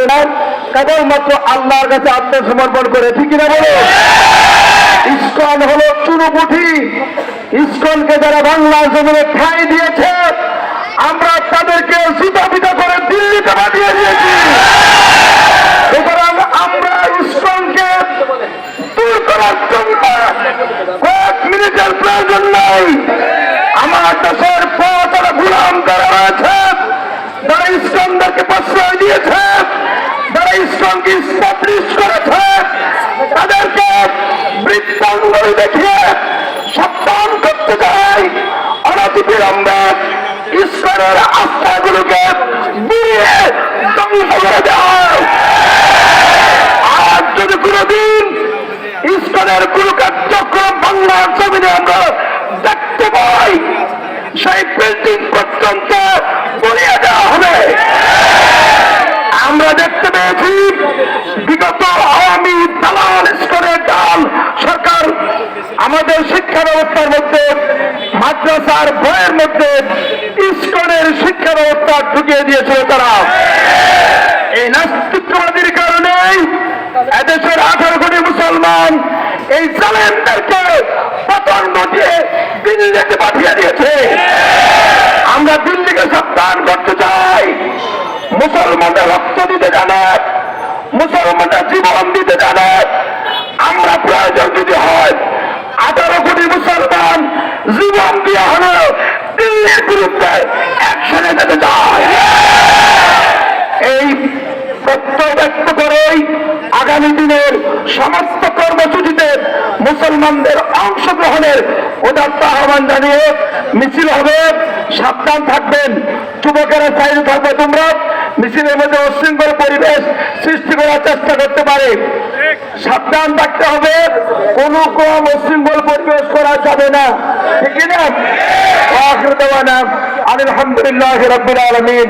না, কেবলমাত্র আল্লাহর কাছে আত্মসমর্পণ করে। ঠিক কিনা বলো? ইসকন হলো চুনুপুঠি। ইসকনকে যারা বাংলার জমিনে ঠাঁই দিয়েছে, আমরা তাদেরকে জুতা পিটা করে দিল্লিতে পাঠিয়ে দিয়েছি। সুতরাং আমরা ইসকনকে দূর করার জন্য কয়েক মিনিটের প্রয়োজন নাই। আমার দেশের পথ তারা গুলাম করা রয়েছে, যারা ইসকনদেরকে প্রশ্রয় দিয়েছে, যারা ইসকনকে স্টাবলিশ করেছে, তাদেরকে বৃত্তাঙ্গুলি দেখিয়ে সাবধান করতে চাই। অনতিবিলম্বে ইসকনের আস্থাগুলোকে দিয়ে ধ্বংস করে দেওয়া। আর যদি কোনদিন ইসকনের কোন কার্যক্রম বাংলার জমিনে আমরা দেখতে পাই, সেই বিল্ডিং পর্যন্ত বলিয়ে দেওয়া হবে। আমরা দেখতে পেয়েছি বিগত আওয়ামী দালাল ইসকনের দল সরকার আমাদের শিক্ষা ব্যবস্থার মধ্যে, মাদ্রাসার বইয়ের মধ্যে ইসকনের শিক্ষা ব্যবস্থা ঢুকিয়ে দিয়েছিল। তারা এই নাস্তিকবাদীর কারণেই এদেশের 18 কোটি মুসলমান এই জালেমদেরকে পতন ঘটিয়ে দিল্লিতে পাঠিয়ে দিয়েছে। আমরা দিল্লিকে সাবধান করতে চাই, মুসলমানরা রক্ত দিতে জানে, মুসলমানরা জীবন দিতে জানে। আমরা প্রয়োজন যদি হয় 18 কোটি মুসলমান জীবন দিয়ে হলো দিল্লির বিরুদ্ধে একসাথে যেতে চায়। এই প্রত্যয় ব্যক্ত করেই আগামী দিনের সমস্ত কর্মসূচিতে মুসলমানদের অংশগ্রহণের উদাত্ত আহ্বান জানিয়ে মিছিল হবে। সাবধান থাকবেন, যুবকেরা চাইতে থাকবে। তোমরা মিছিলের মধ্যে উশৃঙ্খল পরিবেশ সৃষ্টি করার চেষ্টা করতে পারে, সাবধান থাকতে হবে। কোনো কম উশৃঙ্খল পরিবেশ করা যাবে না। ঠিক না? আলহামদুলিল্লাহ রাব্বিল আলামিন।